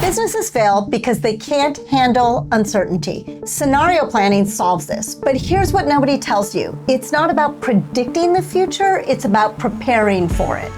Businesses fail because they can't handle uncertainty. Scenario planning solves this, but here's what nobody tells you. It's not about predicting the future, it's about preparing for it.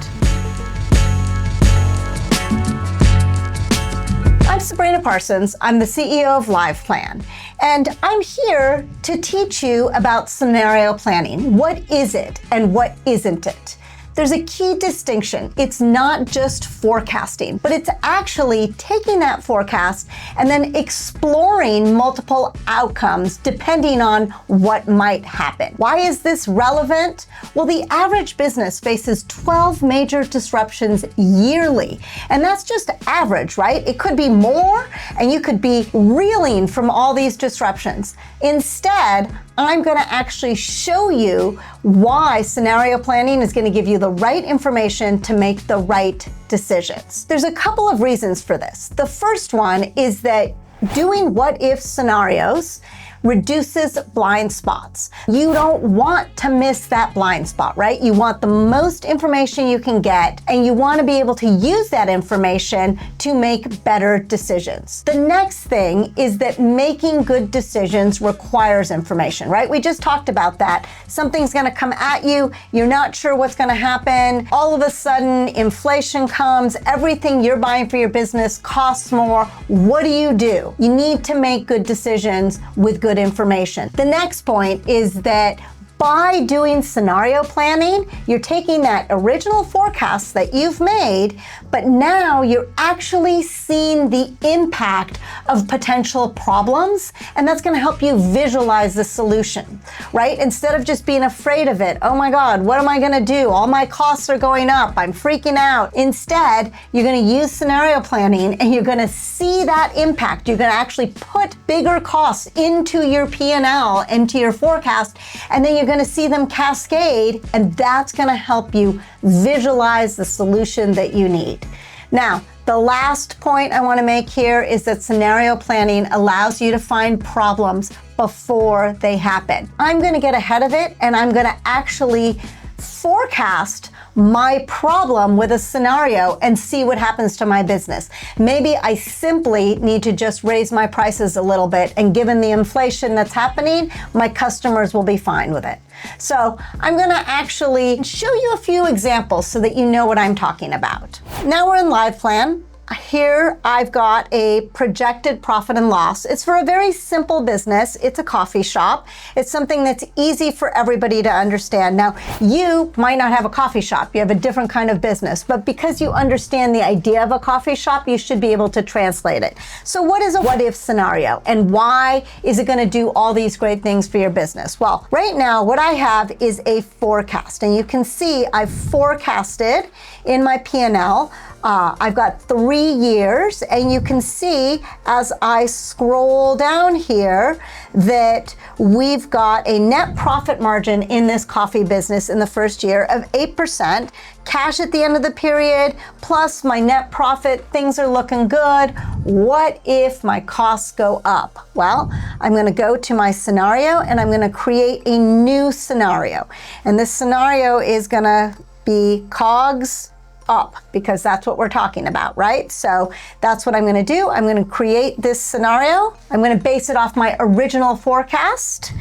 I'm Sabrina Parsons. I'm the CEO of LivePlan, and I'm here to teach you about scenario planning. What is it and what isn't it? There's a key distinction. It's not just forecasting, but it's actually taking that forecast and then exploring multiple outcomes depending on what might happen. Why is this relevant? Well, the average business faces 12 major disruptions yearly, and that's just average, right? It could be more, and you could be reeling from all these disruptions. Instead, I'm going to actually show you why scenario planning is going to give you the right information to make the right decisions. There's a couple of reasons for this. The first one is that doing what-if scenarios reduces blind spots. You don't want to miss that blind spot, right? You want the most information you can get, and you want to be able to use that information to make better decisions. The next thing is that making good decisions requires information, right? We just talked about that. Something's going to come at you, you're not sure what's going to happen. All of a sudden, inflation comes, everything you're buying for your business costs more. What do? You need to make good decisions with good information. The next point is that by doing scenario planning, you're taking that original forecast that you've made, but now you're actually seeing the impact of potential problems, and that's going to help you visualize the solution, right? Instead of just being afraid of it, oh my God, what am I going to do? All my costs are going up. I'm freaking out. Instead, you're going to use scenario planning, and you're going to see that impact. You're going to actually put bigger costs into your P&L, into your forecast, and then you're going to see them cascade, and that's going to help you visualize the solution that you need. Now, the last point I want to make here is that scenario planning allows you to find problems before they happen. I'm going to get ahead of it, and I'm going to actually forecast my problem with a scenario and see what happens to my business. Maybe I simply need to just raise my prices a little bit, and given the inflation that's happening, my customers will be fine with it. So I'm going to actually show you a few examples so that you know what I'm talking about. Now we're in LivePlan. Here I've got a projected profit and loss. It's for a very simple business. It's a coffee shop. It's something that's easy for everybody to understand. Now, you might not have a coffee shop. You have a different kind of business, but because you understand the idea of a coffee shop, you should be able to translate it. So what is a what-if scenario, and why is it going to do all these great things for your business? Well, right now what I have is a forecast, and you can see I've forecasted in my P&L. I've got 3 years, and you can see as I scroll down here that we've got a net profit margin in this coffee business in the first year of 8%, cash at the end of the period, plus my net profit. Things are looking good. What if my costs go up? Well, I'm going to go to my scenario, and I'm going to create a new scenario. And this scenario is going to be COGS up, because that's what we're talking about, right? So that's what I'm going to do. I'm going to create this scenario. I'm going to base it off my original forecast.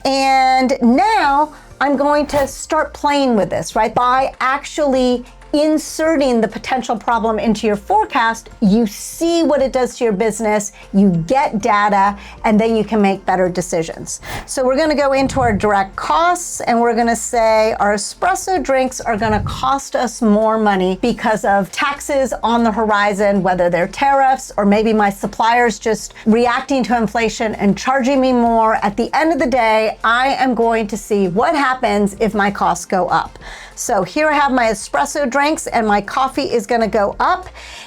And now I'm going to start playing with this, right? By actually inserting the potential problem into your forecast, you see what it does to your business, you get data, and then you can make better decisions. So we're going to go into our direct costs, and we're going to say our espresso drinks are going to cost us more money because of taxes on the horizon, whether they're tariffs or maybe my suppliers just reacting to inflation and charging me more. At the end of the day, I am going to see what happens if my costs go up. So here I have my espresso drinks, and my coffee is going to go up.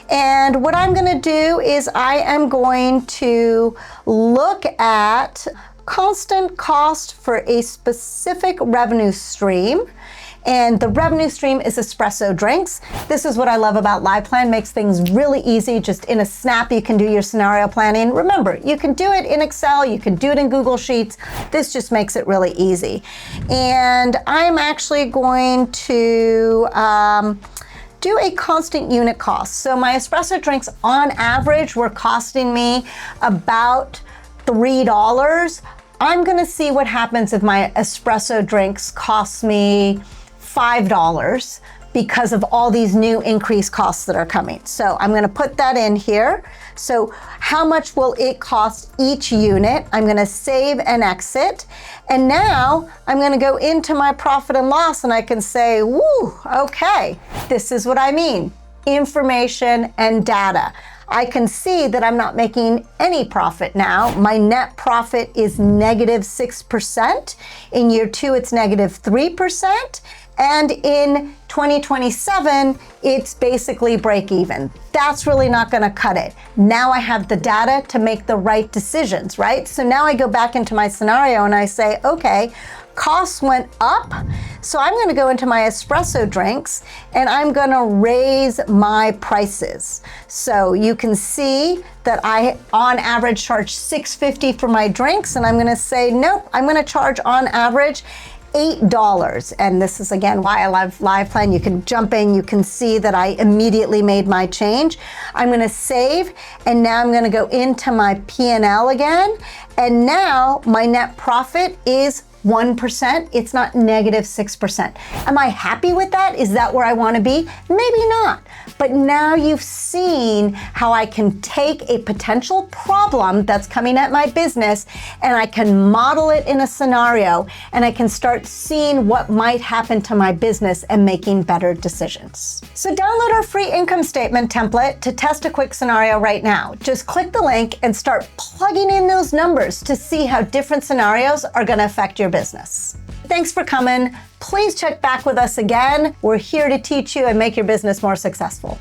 And what I'm going to do is I am going to look at constant cost for a specific revenue stream. And the revenue stream is espresso drinks. This is what I love about LivePlan. Makes things really easy. Just in a snap, you can do your scenario planning. Remember, you can do it in Excel, you can do it in Google Sheets. This just makes it really easy. And I'm actually going to do a constant unit cost. So my espresso drinks on average were costing me about $3. I'm gonna see what happens if my espresso drinks cost me $5 because of all these new increased costs that are coming. So I'm gonna put that in here. So how much will it cost each unit? I'm gonna save and exit. And now I'm gonna go into my profit and loss and I can say, woo, okay, this is what I mean. Information and data. I can see that I'm not making any profit now. My net profit is -6%. In year 2, it's -3%. And in 2027, it's basically break even. That's really not gonna cut it. Now I have the data to make the right decisions, right? So now I go back into my scenario and I say, okay, costs went up. So I'm gonna go into my espresso drinks and I'm gonna raise my prices. So you can see that I, on average, charge $6.50 for my drinks, and I'm gonna say, nope, I'm gonna charge on average $8. And this is again why I love LivePlan. You can jump in, you can see that I immediately made my change. I'm gonna save, and now I'm gonna go into my P&L again. And now my net profit is 1%. It's not -6%. Am I happy with that? Is that where I want to be? Maybe not. But now you've seen how I can take a potential problem that's coming at my business and I can model it in a scenario and I can start seeing what might happen to my business and making better decisions. So download our free income statement template to test a quick scenario right now. Just click the link and start plugging in those numbers to see how different scenarios are going to affect your business. Thanks for coming. Please check back with us again. We're here to teach you and make your business more successful.